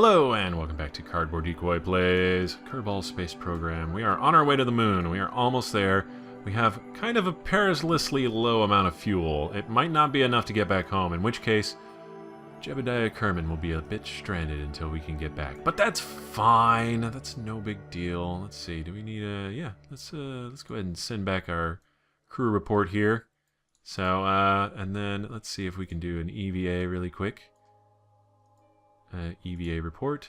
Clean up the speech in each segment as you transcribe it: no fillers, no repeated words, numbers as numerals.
Hello and welcome back to Cardboard Decoy Plays Kerbal Space Program. We are on our way to the moon. We are almost there. We have kind of a perilously low amount of fuel. It might not be enough to get back home, in which case Jebediah Kerman will be a bit stranded until we can get back. But that's fine. That's no big deal. Let's see. Do we need a... Yeah, let's go ahead and send back our crew report here. So, and then let's see if we can do an EVA really quick. EVA report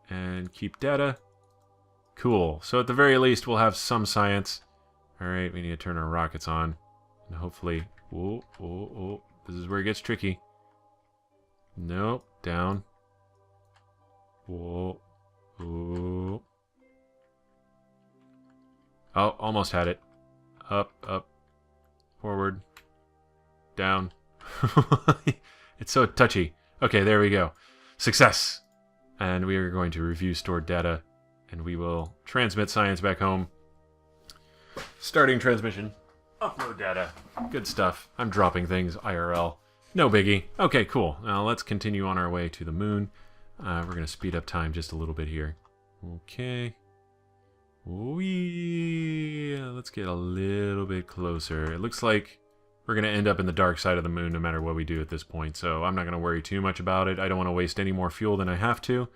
and keep data. Cool. So at the very least we'll have some science. Alright, we need to turn our rockets on. And hopefully... Oh. This is where it gets tricky. Nope. Down. Whoa. Ooh. Oh, almost had it. Up. Forward. Down. It's so touchy. Okay, there we go. Success! And we are going to review stored data, and we will transmit science back home. Starting transmission. Upload data. Good stuff. I'm dropping things IRL. No biggie. Okay, cool. Now let's continue on our way to the moon. We're going to speed up time just a little bit here. Okay. Let's get a little bit closer. It looks like we're going to end up in the dark side of the moon no matter what we do at this point, so I'm not going to worry too much about it. I don't want to waste any more fuel than I have to,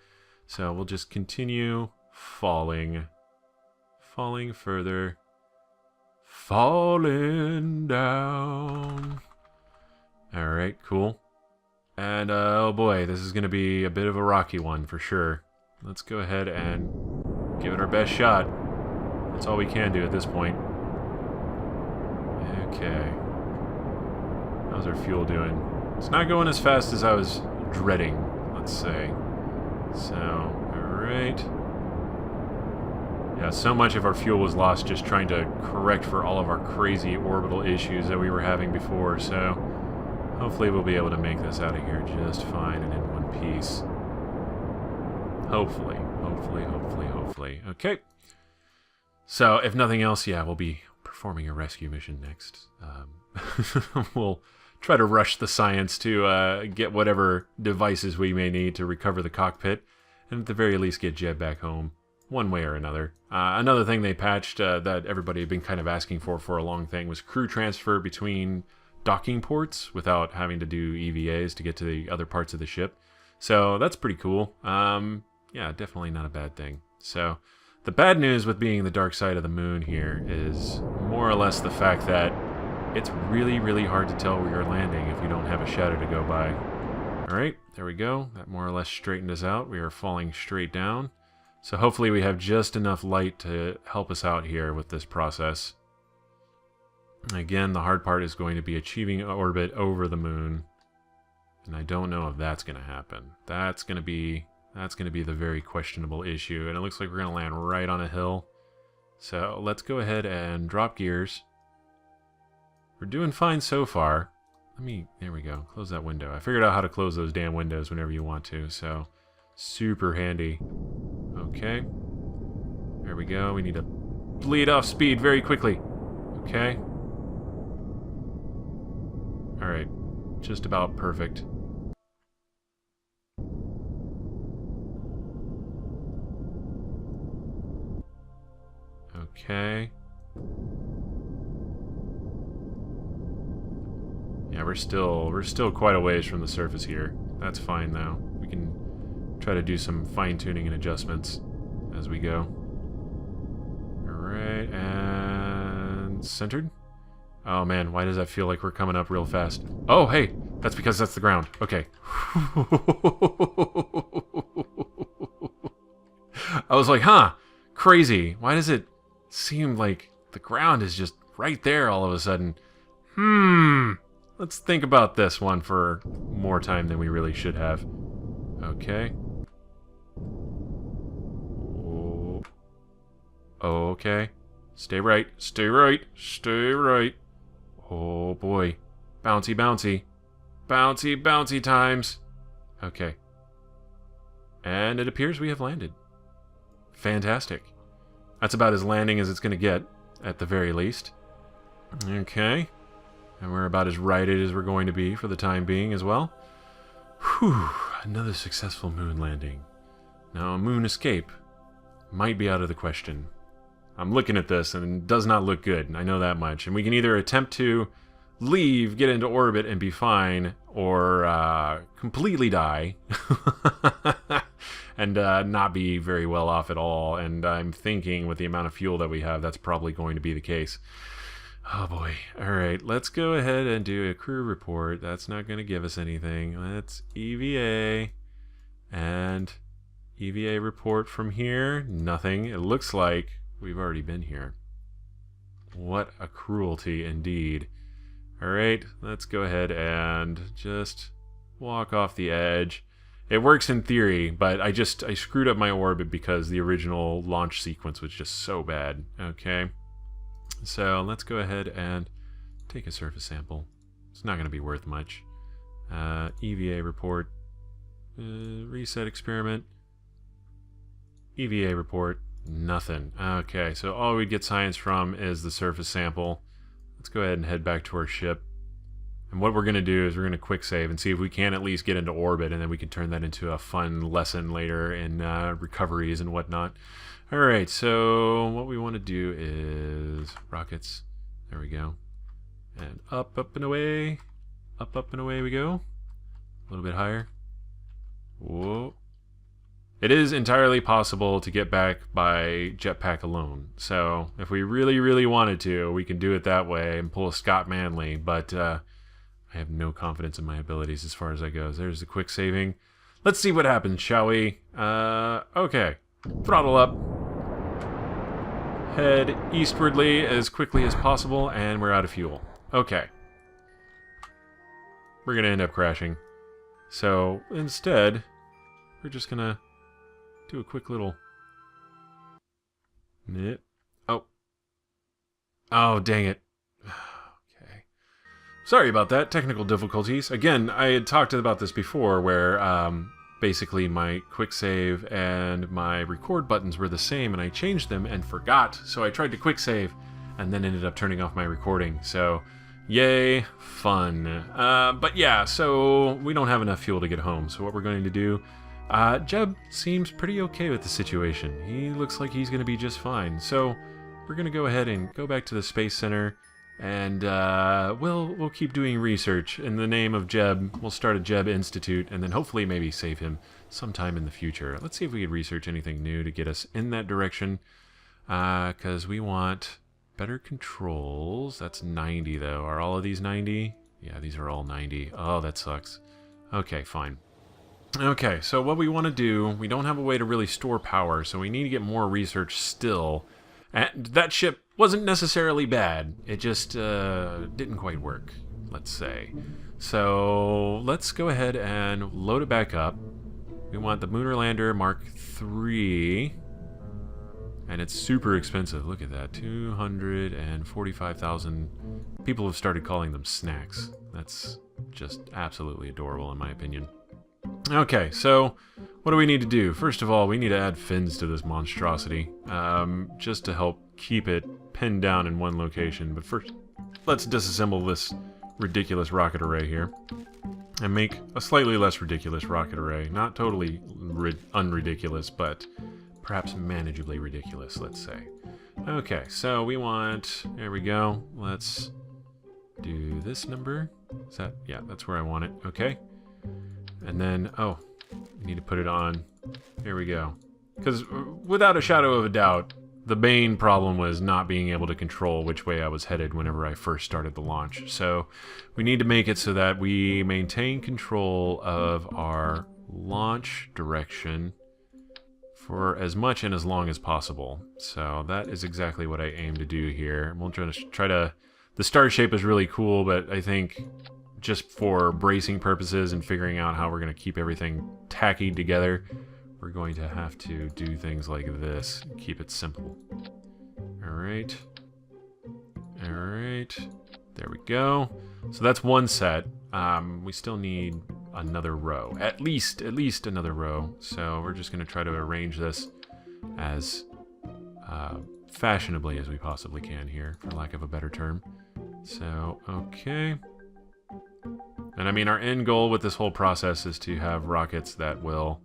so we'll just continue falling. Falling further. Falling down. Alright, cool. And, oh boy, this is going to be a bit of a rocky one for sure. Let's go ahead and give it our best shot. That's all we can do at this point. Okay. How's our fuel doing? It's not going as fast as I was dreading, let's say. So, alright. Yeah, so much of our fuel was lost just trying to correct for all of our crazy orbital issues that we were having before, so hopefully we'll be able to make this out of here just fine and in one piece. Hopefully. Okay. So, if nothing else, yeah, we'll be performing a rescue mission next. We'll try to rush the science to get whatever devices we may need to recover the cockpit, and at the very least get Jeb back home, one way or another. Another thing they patched that everybody had been kind of asking for a long thing was crew transfer between docking ports without having to do EVAs to get to the other parts of the ship. So that's pretty cool. Yeah, definitely not a bad thing. So the bad news with being the dark side of the moon here is more or less the fact that it's really hard to tell where you're landing if you don't have a shadow to go by. Alright, there we go. That more or less straightened us out. We are falling straight down. So hopefully we have just enough light to help us out here with this process. Again, the hard part is going to be achieving orbit over the moon. And I don't know if that's going to happen. That's going to be the very questionable issue. And it looks like we're going to land right on a hill. So let's go ahead and drop gears. We're doing fine so far. There we go. Close that window. I figured out how to close those damn windows whenever you want to, so super handy. Okay. There we go. We need to bleed off speed very quickly. Okay. Alright. Just about perfect. Okay. Yeah, we're still quite a ways from the surface here. That's fine though. We can try to do some fine-tuning and adjustments as we go. Alright, and centered. Oh man, why does that feel like we're coming up real fast? Oh, hey! That's because that's the ground. Okay. I was like, huh, crazy. Why does it seem like the ground is just right there all of a sudden? Let's think about this one for more time than we really should have. Okay. Oh, okay. Stay right. Oh boy. Bouncy times. Okay. And it appears we have landed. Fantastic. That's about as landing as it's going to get, at the very least. Okay. And we're about as righted as we're going to be for the time being as well. Whew, another successful moon landing. Now, a moon escape might be out of the question. I'm looking at this, and it does not look good. I know that much. And we can either attempt to leave, get into orbit, and be fine, or completely die and not be very well off at all. And I'm thinking with the amount of fuel that we have, that's probably going to be the case. Oh boy. Alright, let's go ahead and do a crew report. That's not going to give us anything. Let's EVA. And EVA report from here. Nothing. It looks like we've already been here. What a cruelty indeed. Alright, let's go ahead and just walk off the edge. It works in theory, but I screwed up my orbit because the original launch sequence was just so bad. Okay. So let's go ahead and take a surface sample. It's not going to be worth much. EVA report. Reset experiment. EVA report. Nothing. Okay, so all we get science from is the surface sample. Let's go ahead and head back to our ship. And what we're going to do is we're going to quick save and see if we can at least get into orbit, and then we can turn that into a fun lesson later in recoveries and whatnot. Alright, so what we want to do is rockets. There we go. And up, up, and away. Up, up, and away we go. A little bit higher. Whoa. It is entirely possible to get back by jetpack alone. So if we really, really wanted to, we can do it that way and pull a Scott Manley. But I have no confidence in my abilities as far as that goes. There's the quick saving. Let's see what happens, shall we? Okay. Throttle up. Head eastwardly as quickly as possible, and we're out of fuel. Okay. We're going to end up crashing. So instead, we're just going to do a quick little... Oh. Oh, dang it. Okay. Sorry about that. Technical difficulties. Again, I had talked about this before where basically my quick save and my record buttons were the same, and I changed them and forgot. So I tried to quick save and then ended up turning off my recording. So, yay, fun. But yeah, so we don't have enough fuel to get home. So what we're going to do... Jeb seems pretty okay with the situation. He looks like he's going to be just fine. So we're going to go ahead and go back to the Space Center, and we'll keep doing research in the name of Jeb. We'll start a Jeb Institute, and then hopefully maybe save him sometime in the future. Let's see if we can research anything new to get us in that direction, because we want better controls. That's 90 though. Are all of these 90? Yeah, these are all 90. Oh, that sucks. Okay, fine. Okay, so what we want to do, we don't have a way to really store power, so we need to get more research still. And that ship wasn't necessarily bad, it just didn't quite work, let's say. So let's go ahead and load it back up. We want the Lunar Lander Mark III, and it's super expensive. Look at that, 245,000. People have started calling them snacks. That's just absolutely adorable in my opinion. Okay, so what do we need to do? First of all, we need to add fins to this monstrosity, just to help keep it pinned down in one location. But first, let's disassemble this ridiculous rocket array here and make a slightly less ridiculous rocket array. Not totally unridiculous, but perhaps manageably ridiculous, let's say. Okay, so we want... There we go. Let's do this number. Is that... Yeah, that's where I want it. Okay. And then, oh, we need to put it on. Here we go. Because without a shadow of a doubt, the main problem was not being able to control which way I was headed whenever I first started the launch. So we need to make it so that we maintain control of our launch direction for as much and as long as possible. So that is exactly what I aim to do here. We'll try to... The star shape is really cool, but I think... just for bracing purposes and figuring out how we're going to keep everything tacky together, we're going to have to do things like this. Keep it simple. Alright. Alright. There we go. So that's one set. We still need another row. At least another row. So we're just going to try to arrange this as fashionably as we possibly can here, for lack of a better term. So, okay. And I mean, our end goal with this whole process is to have rockets that will...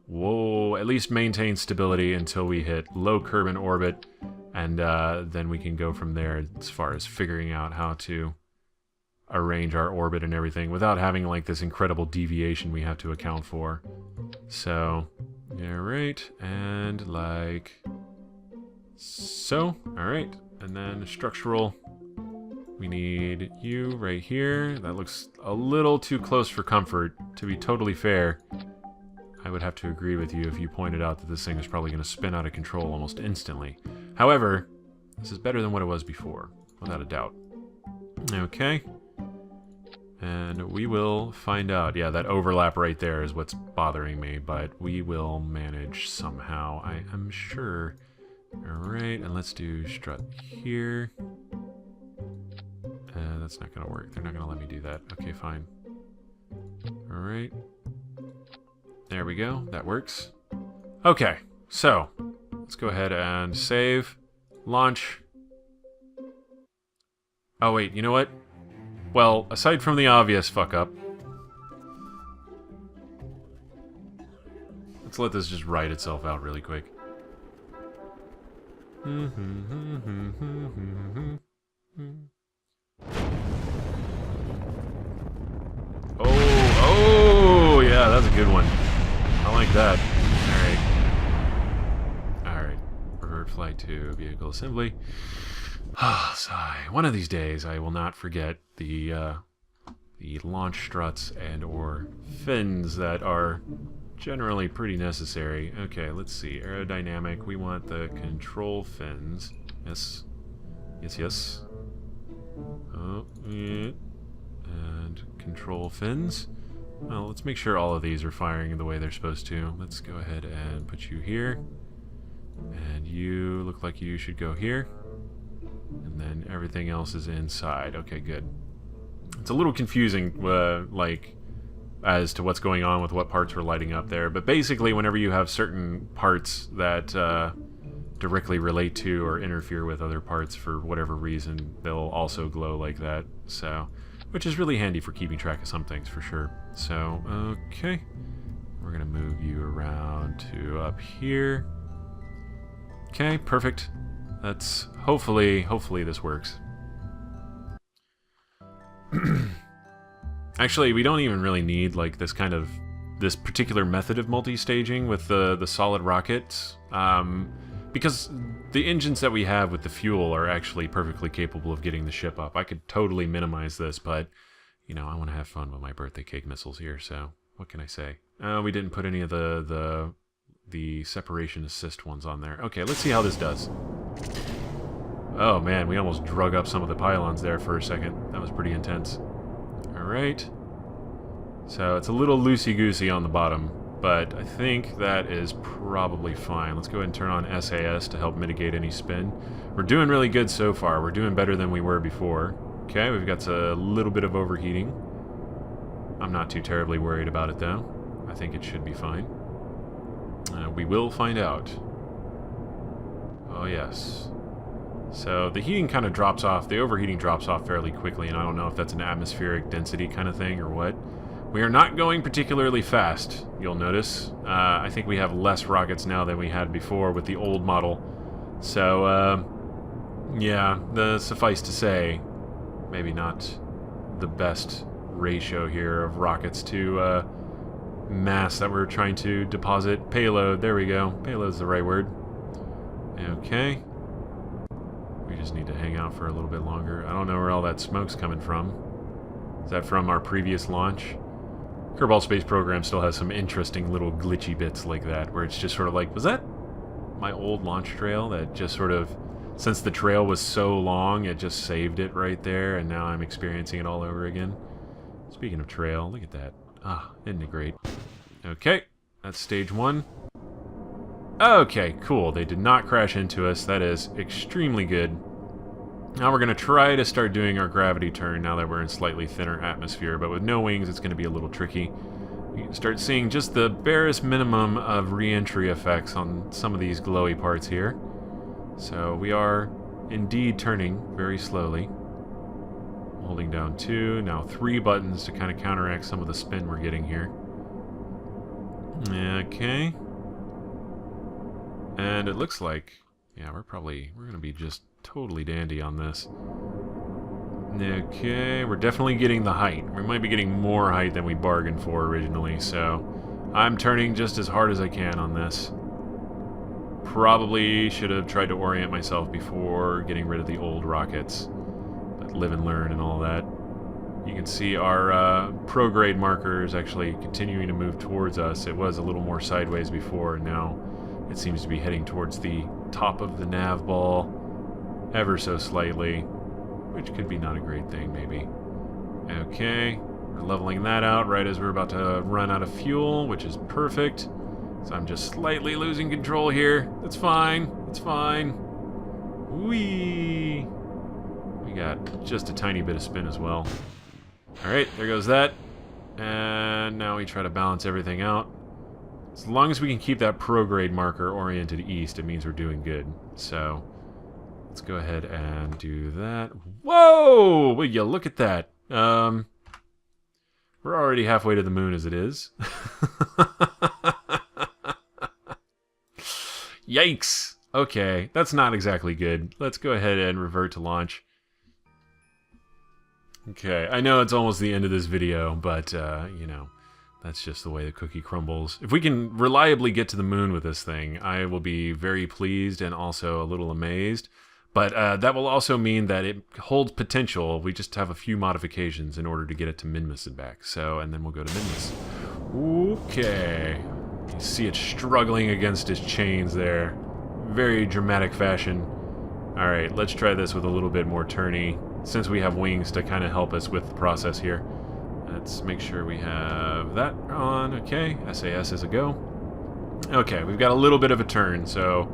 Whoa, will at least maintain stability until we hit low Kerbal orbit, and then we can go from there as far as figuring out how to arrange our orbit and everything without having like this incredible deviation we have to account for. So, yeah, right, and like so. All right, and then structural. We need you right here. That looks a little too close for comfort. To be totally fair, I would have to agree with you if you pointed out that this thing is probably going to spin out of control almost instantly. However, this is better than what it was before, without a doubt. Okay. And we will find out. Yeah, that overlap right there is what's bothering me, but we will manage somehow, I am sure. Alright, and let's do strut here. That's not going to work. They're not going to let me do that. Okay, fine. Alright. There we go. That works. Okay, so let's go ahead and save. Launch. Oh, wait, you know what? Well, aside from the obvious fuck-up, let's let this just write itself out really quick. Oh, yeah, that's a good one. I like that. Alright, revert flight to vehicle assembly. Ah, sigh. One of these days I will not forget the launch struts and or fins that are generally pretty necessary. Okay, let's see. Aerodynamic, we want the control fins. Yes. Yes. Oh, yeah. And control fins. Well, let's make sure all of these are firing the way they're supposed to. Let's go ahead and put you here. And you look like you should go here. And then everything else is inside. Okay, good. It's a little confusing, like, as to what's going on with what parts are lighting up there. But basically, whenever you have certain parts that directly relate to or interfere with other parts for whatever reason, they'll also glow like that. So, which is really handy for keeping track of some things, for sure. So, okay. We're going to move you around to up here. Okay, perfect. That's hopefully this works. Actually, we don't even really need like this particular method of multi-staging with the solid rockets, because the engines that we have with the fuel are actually perfectly capable of getting the ship up. I could totally minimize this, but you know, I want to have fun with my birthday cake missiles here. So what can I say? We didn't put any of the separation assist ones on there. Okay, let's see how this does. Oh man, we almost drug up some of the pylons there for a second. That was pretty intense. Alright. So it's a little loosey-goosey on the bottom, but I think that is probably fine. Let's go ahead and turn on SAS to help mitigate any spin. We're doing really good so far. We're doing better than we were before. Okay, we've got a little bit of overheating. I'm not too terribly worried about it though. I think it should be fine. We will find out. Oh yes. So the heating kind of drops off, the overheating drops off fairly quickly, and I don't know if that's an atmospheric density kind of thing or what. We are not going particularly fast, you'll notice. I think we have less rockets now than we had before with the old model. So, yeah, suffice to say, maybe not the best ratio here of rockets to mass that we're trying to deposit. Payload, there we go. Payload's the right word. Okay. We just need to hang out for a little bit longer. I don't know where all that smoke's coming from. Is that from our previous launch? Kerbal Space Program still has some interesting little glitchy bits like that, where it's just sort of like, was that my old launch trail that just sort of, since the trail was so long, it just saved it right there, and now I'm experiencing it all over again? Speaking of trail, look at that. Ah, isn't it great? Okay, that's stage 1. Okay, cool. They did not crash into us. That is extremely good. Now we're going to try to start doing our gravity turn now that we're in slightly thinner atmosphere, but with no wings it's going to be a little tricky. You can start seeing just the barest minimum of re-entry effects on some of these glowy parts here. So we are indeed turning very slowly. Holding down 2, now 3 buttons to kind of counteract some of the spin we're getting here. Okay. And it looks like, yeah, we're going to be just totally dandy on this. Okay, we're definitely getting the height. We might be getting more height than we bargained for originally, so I'm turning just as hard as I can on this. Probably should have tried to orient myself before getting rid of the old rockets. But live and learn and all that. You can see our prograde marker is actually continuing to move towards us. It was a little more sideways before, and now it seems to be heading towards the top of the nav ball ever so slightly, which could be not a great thing, maybe. Okay, we're leveling that out right as we're about to run out of fuel, which is perfect. So I'm just slightly losing control here. That's fine. It's fine. Whee! We got just a tiny bit of spin as well. Alright, there goes that. And now we try to balance everything out. As long as we can keep that prograde marker oriented east, it means we're doing good. So let's go ahead and do that. Whoa! Will you look at that? We're already halfway to the moon as it is. Yikes! Okay, that's not exactly good. Let's go ahead and revert to launch. Okay, I know it's almost the end of this video, but, you know, that's just the way the cookie crumbles. If we can reliably get to the moon with this thing, I will be very pleased and also a little amazed. But that will also mean that it holds potential. We just have a few modifications in order to get it to Minmus and back. So, and then we'll go to Minmus. Okay. You see it struggling against its chains there. Very dramatic fashion. Alright, let's try this with a little bit more turny, since we have wings to kind of help us with the process here. Let's make sure we have that on. Okay, SAS is a go. Okay, we've got a little bit of a turn, so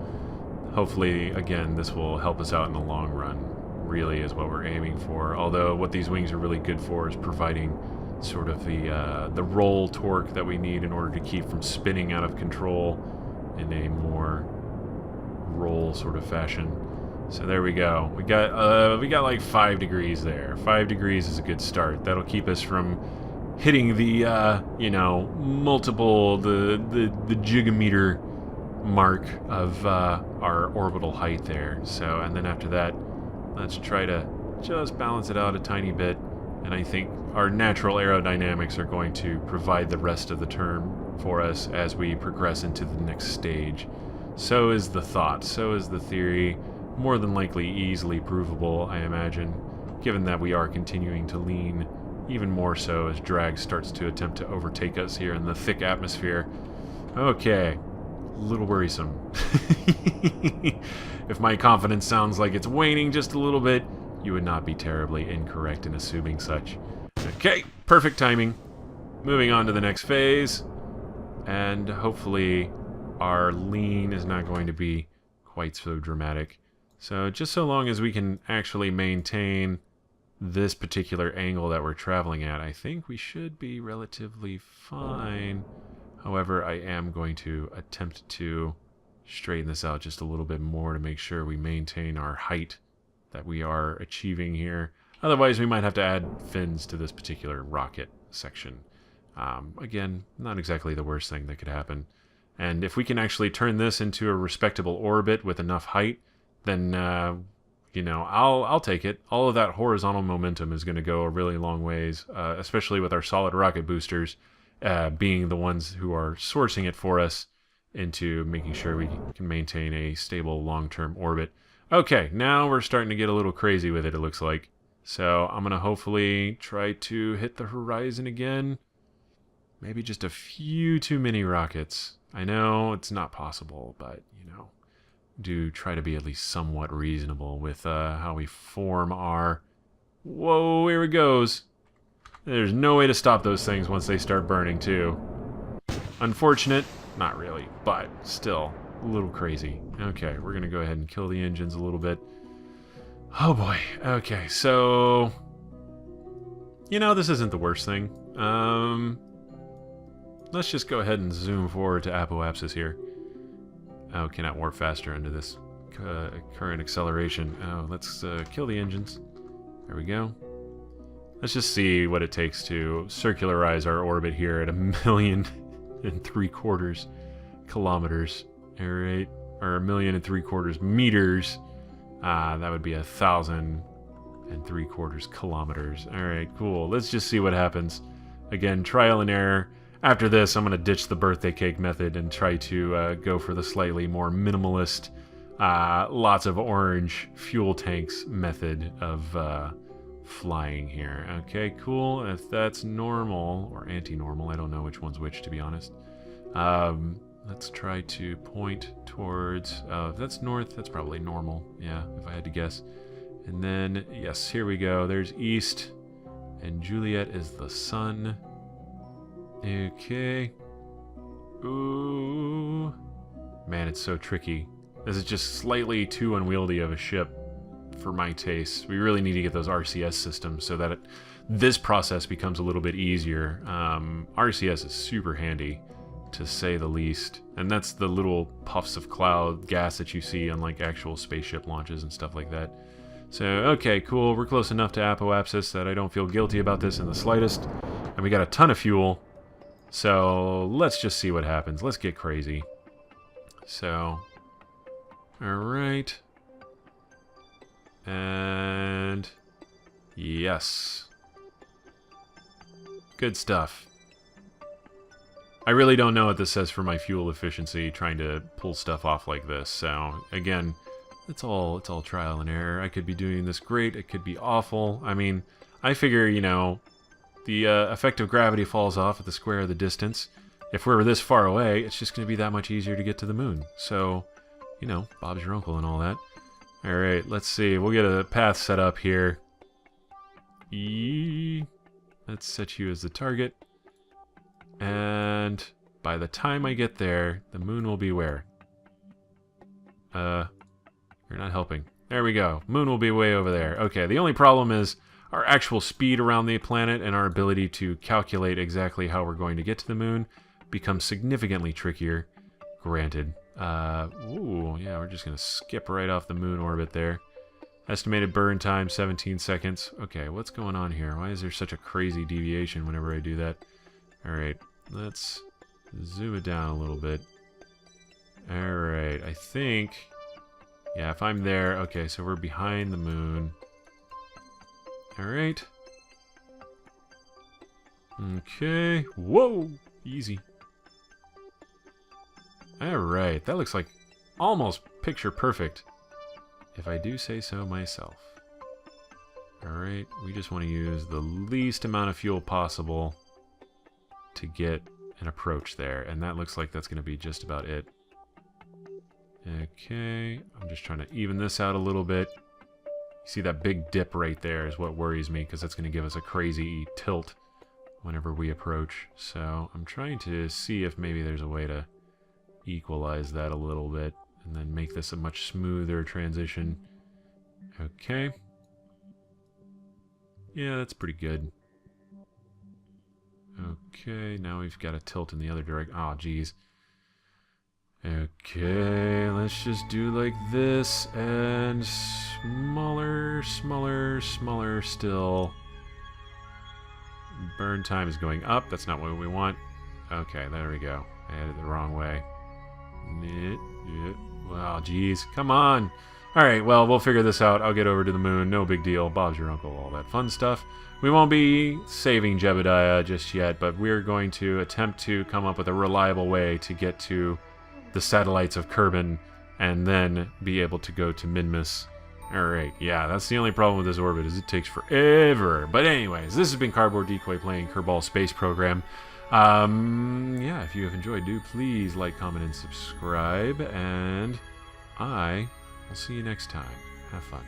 hopefully, again, this will help us out in the long run. Really is what we're aiming for. Although what these wings are really good for is providing sort of the roll torque that we need in order to keep from spinning out of control in a more roll sort of fashion. So there we go. We got like 5 degrees there. 5 degrees is a good start. That'll keep us from hitting the you know, multiple the gigameter mark of our orbital height there. So, and then after that, let's try to just balance it out a tiny bit. And I think our natural aerodynamics are going to provide the rest of the turn for us as we progress into the next stage. So is the thought, so is the theory. More than likely easily provable, I imagine, given that we are continuing to lean even more so as drag starts to attempt to overtake us here in the thick atmosphere. Okay, a little worrisome. If my confidence sounds like it's waning just a little bit, you would not be terribly incorrect in assuming such. Okay, perfect timing. Moving on to the next phase. And hopefully our lean is not going to be quite so dramatic. So just so long as we can actually maintain this particular angle that we're traveling at, I think we should be relatively fine. However, I am going to attempt to straighten this out just a little bit more to make sure we maintain our height that we are achieving here. Otherwise, we might have to add fins to this particular rocket section. Again, not exactly the worst thing that could happen. And if we can actually turn this into a respectable orbit with enough height, then, you know, I'll take it. All of that horizontal momentum is going to go a really long ways, especially with our solid rocket boosters being the ones who are sourcing it for us into making sure we can maintain a stable long-term orbit. Okay, now we're starting to get a little crazy with it, it looks like. So I'm going to hopefully try to hit the horizon again. Maybe just a few too many rockets. I know it's not possible, but, you know, do try to be at least somewhat reasonable with how we form our... Whoa, here it goes. There's no way to stop those things once they start burning, too. Unfortunate. Not really, but still a little crazy. Okay, we're going to go ahead and kill the engines a little bit. Oh boy. Okay, so... You know, this isn't the worst thing. Let's just go ahead and zoom forward to apoapsis here. Oh, cannot warp faster under this current acceleration. Oh, let's kill the engines. There we go. Let's just see what it takes to circularize our orbit here at 1.75 million kilometers. Alright, or 1.75 million meters. That would be 1,003 kilometers. All right, cool. Let's just see what happens. Again, trial and error. After this, I'm going to ditch the birthday cake method and try to go for the slightly more minimalist, lots of orange fuel tanks method of flying here. Okay, cool. If that's normal or anti-normal, I don't know which one's which, to be honest. Let's try to point towards... if that's north, that's probably normal. Yeah, if I had to guess. And then, yes, here we go. There's east. And Juliet is the sun. Okay. Ooh. Man, it's so tricky. This is just slightly too unwieldy of a ship for my taste. We really need to get those RCS systems so that this process becomes a little bit easier. RCS is super handy, to say the least. And that's the little puffs of cloud gas that you see on like actual spaceship launches and stuff like that. So, okay, cool. We're close enough to apoapsis that I don't feel guilty about this in the slightest. And we got a ton of fuel. So, let's just see what happens. Let's get crazy. So, alright. And yes. Good stuff. I really don't know what this says for my fuel efficiency trying to pull stuff off like this. So, again, it's all trial and error. I could be doing this great, it could be awful. I mean, I figure, you know, the effect of gravity falls off at the square of the distance. If we were this far away, it's just going to be that much easier to get to the moon. So, you know, Bob's your uncle and all that. Alright, let's see. We'll get a path set up here. Let's set you as the target. And by the time I get there, the moon will be where? You're not helping. There we go. Moon will be way over there. Okay, the only problem is our actual speed around the planet and our ability to calculate exactly how we're going to get to the moon becomes significantly trickier. Granted. Ooh, yeah, we're just going to skip right off the moon orbit there. Estimated burn time, 17 seconds. Okay, what's going on here? Why is there such a crazy deviation whenever I do that? Alright, let's zoom it down a little bit. Alright, I think... yeah, if I'm there... okay, so we're behind the moon. Alright. Okay. Whoa! Easy. Alright, that looks like almost picture perfect, if I do say so myself. Alright, we just want to use the least amount of fuel possible to get an approach there, and that looks like that's going to be just about it. Okay, I'm just trying to even this out a little bit. You see that big dip right there is what worries me, because that's going to give us a crazy tilt whenever we approach. So I'm trying to see if maybe there's a way to equalize that a little bit and then make this a much smoother transition. Okay. Yeah, that's pretty good. Okay, now we've got a tilt in the other direction. Oh, geez. Okay, let's just do like this, and smaller, smaller, smaller still. Burn time is going up. That's not what we want. Okay, there we go. I had it the wrong way. Wow, geez. Come on. Alright, well, we'll figure this out. I'll get over to the moon. No big deal. Bob's your uncle. All that fun stuff. We won't be saving Jebediah just yet, but we're going to attempt to come up with a reliable way to get to the satellites of Kerbin and then be able to go to Minmus. Alright, yeah, that's the only problem with this orbit, is it takes forever. But anyways, this has been Cardboard Decoy playing Kerbal Space Program. Yeah, if you have enjoyed, do please like, comment, and subscribe, and I will see you next time. Have fun.